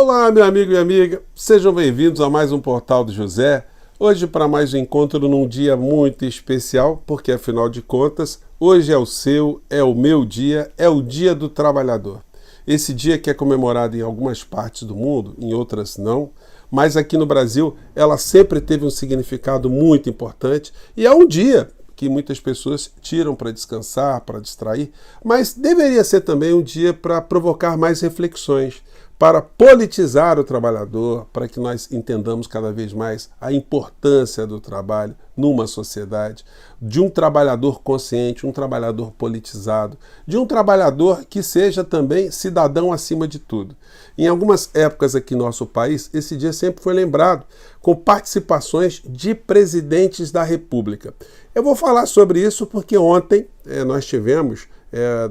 Olá, meu amigo e amiga, sejam bem-vindos a mais um Portal do José. Hoje para mais um encontro num dia muito especial, porque afinal de contas, hoje é o seu, é o meu dia, é o Dia do Trabalhador. Esse dia que é comemorado em algumas partes do mundo, em outras não, mas aqui no Brasil ela sempre teve um significado muito importante e é um dia que muitas pessoas tiram para descansar, para distrair, mas deveria ser também um dia para provocar mais reflexões, para politizar o trabalhador, para que nós entendamos cada vez mais a importância do trabalho numa sociedade, de um trabalhador consciente, um trabalhador politizado, de um trabalhador que seja também cidadão acima de tudo. Em algumas épocas aqui no nosso país, esse dia sempre foi lembrado com participações de presidentes da República. Eu vou falar sobre isso porque ontem nós tivemos,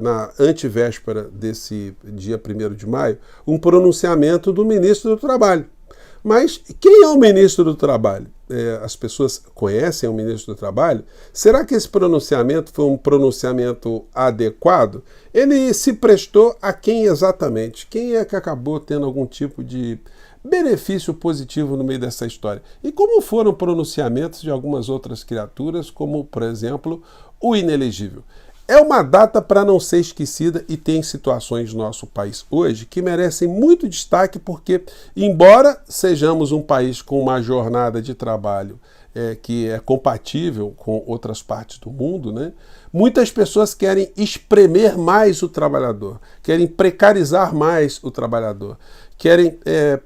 na antevéspera desse dia 1º de maio, um pronunciamento do ministro do Trabalho. Mas quem é o ministro do Trabalho? As pessoas conhecem o ministro do Trabalho? Será que esse pronunciamento foi um pronunciamento adequado? Ele se prestou a quem exatamente? Quem é que acabou tendo algum tipo de benefício positivo no meio dessa história? E como foram pronunciamentos de algumas outras criaturas, como, por exemplo, o inelegível? É uma data para não ser esquecida e tem situações no nosso país hoje que merecem muito destaque porque, embora sejamos um país com uma jornada de trabalho que é compatível com outras partes do mundo, né, muitas pessoas querem espremer mais o trabalhador, querem precarizar mais o trabalhador, querem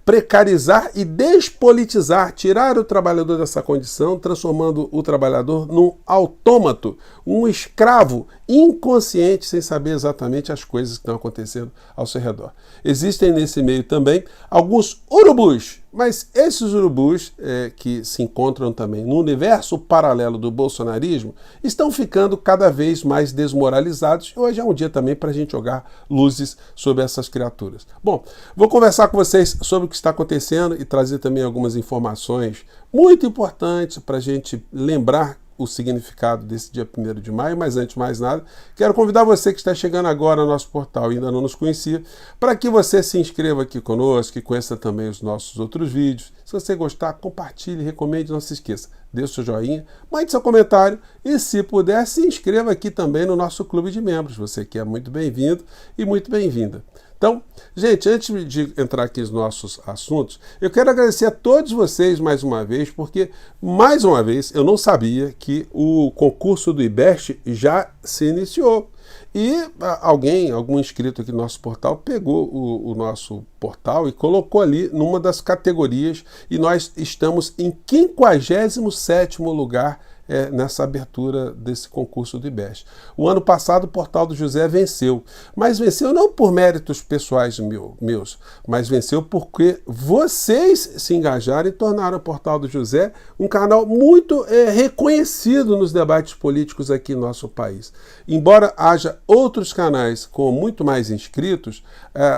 precarizar e despolitizar, tirar o trabalhador dessa condição, transformando o trabalhador num autômato, um escravo inconsciente, sem saber exatamente as coisas que estão acontecendo ao seu redor. Existem nesse meio também alguns urubus, mas esses urubus que se encontram também no universo paralelo do bolsonarismo estão ficando cada vez mais desmoralizados e hoje é um dia também para a gente jogar luzes sobre essas criaturas. Bom, vou conversar com vocês sobre o que está acontecendo e trazer também algumas informações muito importantes para a gente lembrar o significado desse dia 1º de maio, mas antes de mais nada, quero convidar você que está chegando agora no nosso portal e ainda não nos conhecia, para que você se inscreva aqui conosco e conheça também os nossos outros vídeos. Se você gostar, compartilhe, recomende, não se esqueça, dê o seu joinha, mande seu comentário e, se puder, se inscreva aqui também no nosso clube de membros. Você que é muito bem-vindo e muito bem-vinda. Então, gente, antes de entrar aqui nos nossos assuntos, eu quero agradecer a todos vocês mais uma vez, porque, mais uma vez, eu não sabia que o concurso do IBEST já se iniciou. E algum inscrito aqui no nosso portal, pegou o nosso portal e colocou ali numa das categorias, e nós estamos em 57º lugar nessa abertura desse concurso do IBEST. O ano passado o Portal do José venceu, mas venceu não por méritos pessoais meus, mas venceu porque vocês se engajaram e tornaram o Portal do José um canal muito reconhecido nos debates políticos aqui no nosso país. Embora haja outros canais com muito mais inscritos,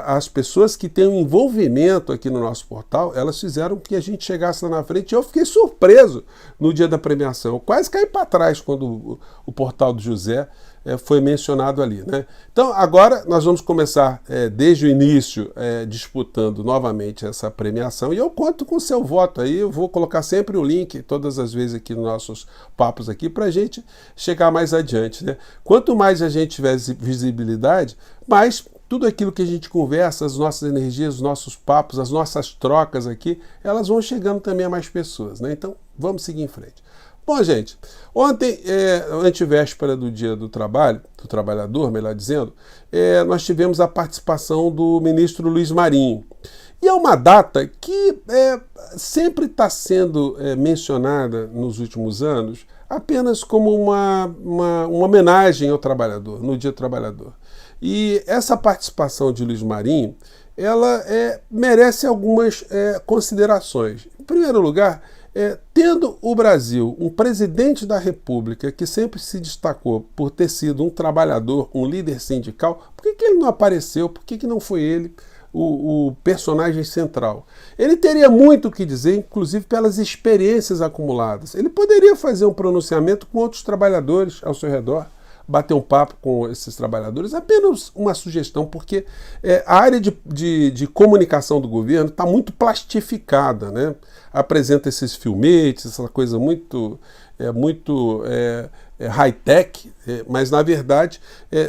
as pessoas que têm um envolvimento aqui no nosso portal, elas fizeram que a gente chegasse lá na frente e eu fiquei surpreso no dia da premiação. Quase caí para trás quando o Portal do José foi mencionado ali, né? Então agora nós vamos começar desde o início disputando novamente essa premiação e eu conto com o seu voto aí, eu vou colocar sempre o link todas as vezes aqui nos nossos papos aqui para a gente chegar mais adiante, né? Quanto mais a gente tiver visibilidade, mais tudo aquilo que a gente conversa, as nossas energias, os nossos papos, as nossas trocas aqui, elas vão chegando também a mais pessoas, né? Então vamos seguir em frente. Bom, gente, ontem, antevéspera do Dia do Trabalho, do Trabalhador, melhor dizendo, nós tivemos a participação do ministro Luiz Marinho. E é uma data que sempre está sendo mencionada nos últimos anos apenas como uma homenagem ao trabalhador, no Dia do Trabalhador. E essa participação de Luiz Marinho, ela merece algumas considerações. Em primeiro lugar, tendo o Brasil um presidente da República que sempre se destacou por ter sido um trabalhador, um líder sindical, por que ele não apareceu? Por que não foi ele o personagem central? Ele teria muito o que dizer, inclusive pelas experiências acumuladas. Ele poderia fazer um pronunciamento com outros trabalhadores ao seu redor, bater um papo com esses trabalhadores. Apenas uma sugestão, porque a área de comunicação do governo está muito plastificada, né? Apresenta esses filmetes, essa coisa muito high-tech, mas na verdade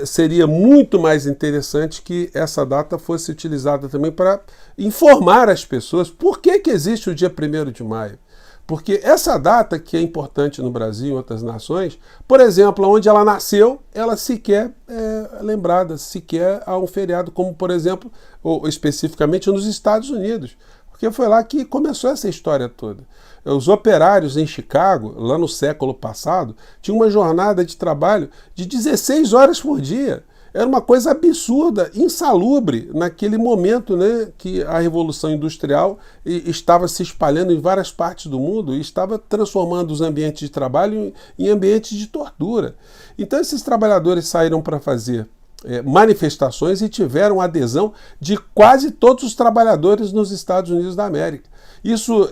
seria muito mais interessante que essa data fosse utilizada também para informar as pessoas por que existe o dia 1º de maio. Porque essa data, que é importante no Brasil e em outras nações, por exemplo, onde ela nasceu, ela sequer é lembrada, sequer há um feriado, como por exemplo, ou especificamente nos Estados Unidos. Porque foi lá que começou essa história toda. Os operários em Chicago, lá no século passado, tinham uma jornada de trabalho de 16 horas por dia. Era uma coisa absurda, insalubre, naquele momento, né, que a Revolução Industrial estava se espalhando em várias partes do mundo e estava transformando os ambientes de trabalho em ambientes de tortura. Então esses trabalhadores saíram para fazer manifestações e tiveram adesão de quase todos os trabalhadores nos Estados Unidos da América. Isso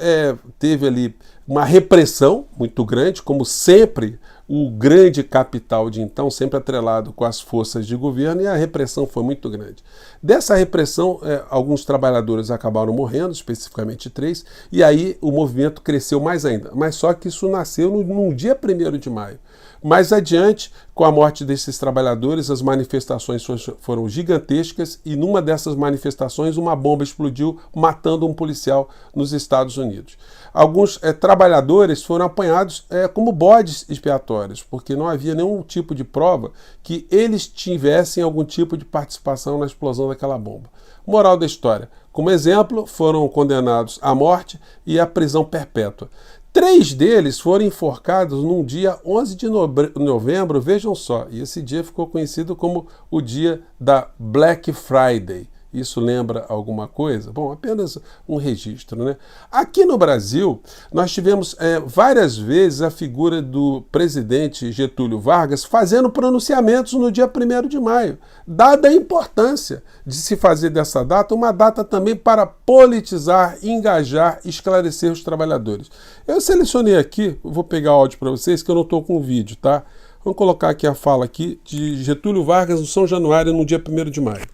teve ali uma repressão muito grande, como sempre o grande capital de então, sempre atrelado com as forças de governo, e a repressão foi muito grande. Dessa repressão, alguns trabalhadores acabaram morrendo, especificamente 3, e aí o movimento cresceu mais ainda. Mas só que isso nasceu no dia 1º de maio. Mais adiante, com a morte desses trabalhadores, as manifestações foram gigantescas e numa dessas manifestações uma bomba explodiu, matando um policial nos Estados Unidos. Alguns trabalhadores foram apanhados como bodes expiatórios, porque não havia nenhum tipo de prova que eles tivessem algum tipo de participação na explosão daquela bomba. Moral da história: como exemplo, foram condenados à morte e à prisão perpétua. 3 deles foram enforcados num dia 11 de novembro, vejam só, e esse dia ficou conhecido como o dia da Black Friday. Isso lembra alguma coisa? Bom, apenas um registro, né? Aqui no Brasil, nós tivemos várias vezes a figura do presidente Getúlio Vargas fazendo pronunciamentos no dia 1º de maio, dada a importância de se fazer dessa data uma data também para politizar, engajar, esclarecer os trabalhadores. Eu selecionei aqui, vou pegar o áudio para vocês, que eu não estou com o vídeo, tá? Vamos colocar aqui a fala aqui de Getúlio Vargas no São Januário, no dia 1º de maio.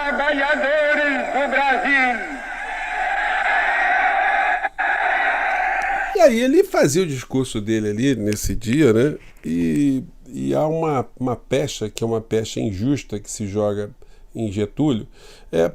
Trabalhadores do Brasil. E aí ele fazia o discurso dele ali nesse dia, né? E há uma pecha, que é uma pecha injusta que se joga em Getúlio,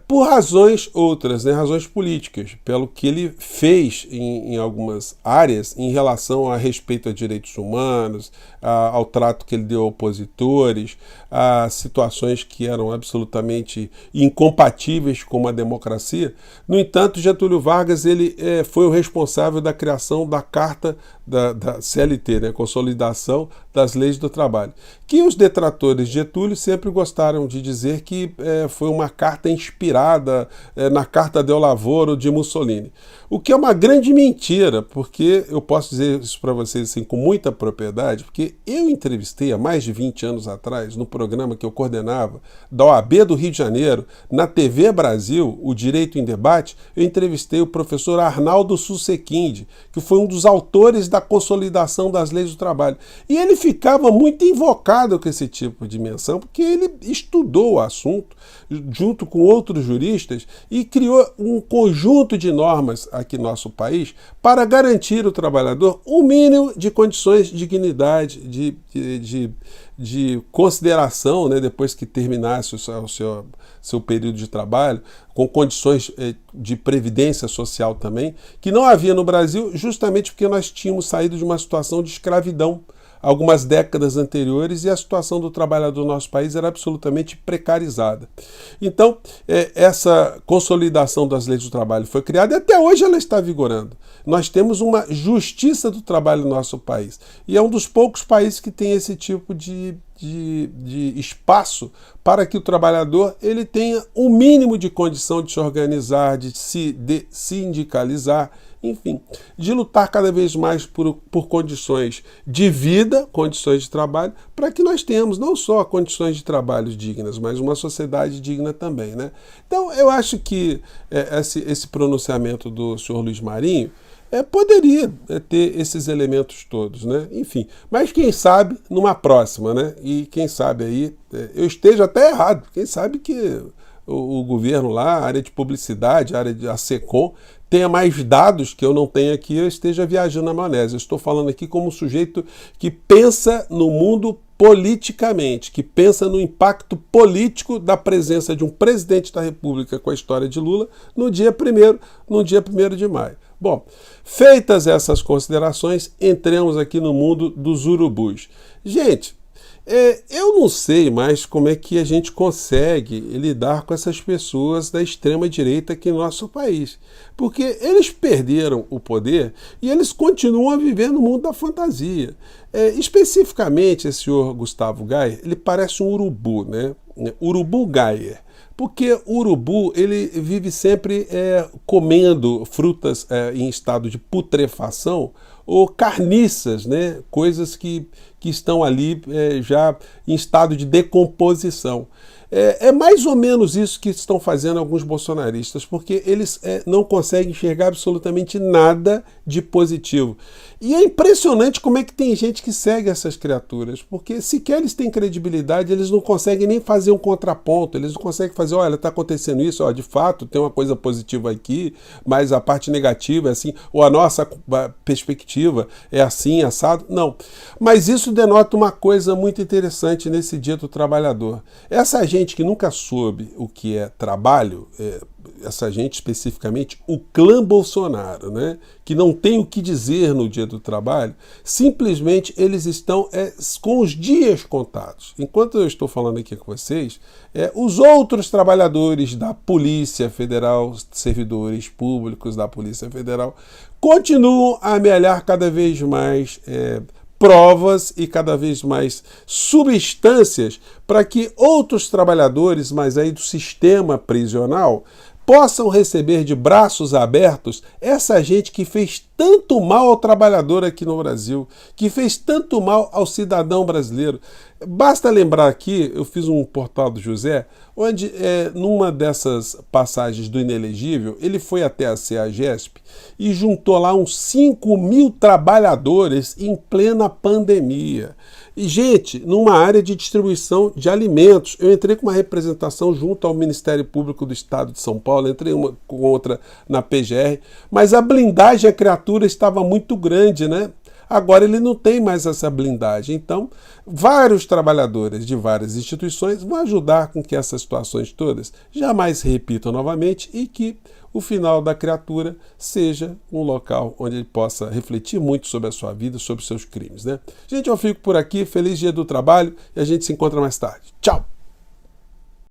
por razões outras, né, razões políticas, pelo que ele fez em algumas áreas em relação a respeito a direitos humanos, ao trato que ele deu a opositores, a situações que eram absolutamente incompatíveis com uma democracia. No entanto, Getúlio Vargas ele foi o responsável da criação da Carta da CLT, né, Consolidação das Leis do Trabalho, que os detratores de Getúlio sempre gostaram de dizer que foi uma carta inspirada na Carta del Lavoro de Mussolini. O que é uma grande mentira, porque eu posso dizer isso para vocês assim, com muita propriedade, porque eu entrevistei há mais de 20 anos atrás, no programa que eu coordenava, da OAB do Rio de Janeiro, na TV Brasil, o Direito em Debate, eu entrevistei o professor Arnaldo Susequinde, que foi um dos autores da Consolidação das Leis do Trabalho. E ele ficava muito invocado com esse tipo de menção, porque ele estudou o assunto junto com outros juristas e criou um conjunto de normas aqui no nosso país para garantir ao trabalhador o mínimo de condições de dignidade, de consideração, né, depois que terminasse o seu período de trabalho, com condições de previdência social também, que não havia no Brasil, justamente porque nós tínhamos saído de uma situação de escravidão algumas décadas anteriores e a situação do trabalhador do nosso país era absolutamente precarizada. Então, essa consolidação das leis do trabalho foi criada e até hoje ela está vigorando. Nós temos uma justiça do trabalho no nosso país e é um dos poucos países que tem esse tipo de espaço para que o trabalhador ele tenha o mínimo de condição de se organizar, de se sindicalizar, enfim, de lutar cada vez mais por condições de vida, condições de trabalho, para que nós tenhamos não só condições de trabalho dignas, mas uma sociedade digna também, né? Então, eu acho que esse pronunciamento do senhor Luiz Marinho poderia ter esses elementos todos, né? Enfim, mas quem sabe numa próxima, né? E quem sabe aí eu esteja até errado. Quem sabe que o governo lá, a área de publicidade, a área de SECOM, tenha mais dados que eu não tenho aqui, eu esteja viajando na maionese. Eu estou falando aqui como um sujeito que pensa no mundo politicamente, que pensa no impacto político da presença de um presidente da República com a história de Lula no dia 1º de maio. Bom, feitas essas considerações, entremos aqui no mundo dos urubus. Gente, eu não sei mais como é que a gente consegue lidar com essas pessoas da extrema-direita aqui no nosso país. Porque eles perderam o poder e eles continuam a viver no mundo da fantasia. Especificamente, esse senhor Gustavo Gayer, ele parece um urubu, né? Urubu Gayer. Porque o urubu ele vive sempre comendo frutas em estado de putrefação ou carniças, né? Coisas que estão ali já em estado de decomposição. É mais ou menos isso que estão fazendo alguns bolsonaristas, porque eles não conseguem enxergar absolutamente nada de positivo. E é impressionante como é que tem gente que segue essas criaturas, porque sequer eles têm credibilidade, eles não conseguem nem fazer um contraponto, eles não conseguem fazer, olha, está acontecendo isso, ó, de fato tem uma coisa positiva aqui, mas a parte negativa é assim, ou a nossa perspectiva é assim, assado. Não. Mas isso denota uma coisa muito interessante nesse Dia do Trabalhador. Essa gente que nunca soube o que é trabalho, essa gente especificamente, o clã Bolsonaro, né, que não tem o que dizer no Dia do Trabalho, simplesmente eles estão com os dias contados. Enquanto eu estou falando aqui com vocês, os outros trabalhadores da Polícia Federal, servidores públicos da Polícia Federal, continuam a amealhar cada vez mais provas e cada vez mais substâncias para que outros trabalhadores, mas aí do sistema prisional, possam receber de braços abertos essa gente que fez tanto mal ao trabalhador aqui no Brasil, que fez tanto mal ao cidadão brasileiro. Basta lembrar aqui, eu fiz um Portal do José, onde numa dessas passagens do inelegível, ele foi até a CEAGESP e juntou lá uns 5.000 trabalhadores em plena pandemia. E, gente, numa área de distribuição de alimentos, eu entrei com uma representação junto ao Ministério Público do Estado de São Paulo, entrei com outra na PGR, mas a blindagem, a criatura estava muito grande, né? Agora ele não tem mais essa blindagem. Então, vários trabalhadores de várias instituições vão ajudar com que essas situações todas jamais se repitam novamente e que o final da criatura seja um local onde ele possa refletir muito sobre a sua vida, sobre os seus crimes, né? Gente, eu fico por aqui. Feliz Dia do Trabalho e a gente se encontra mais tarde. Tchau!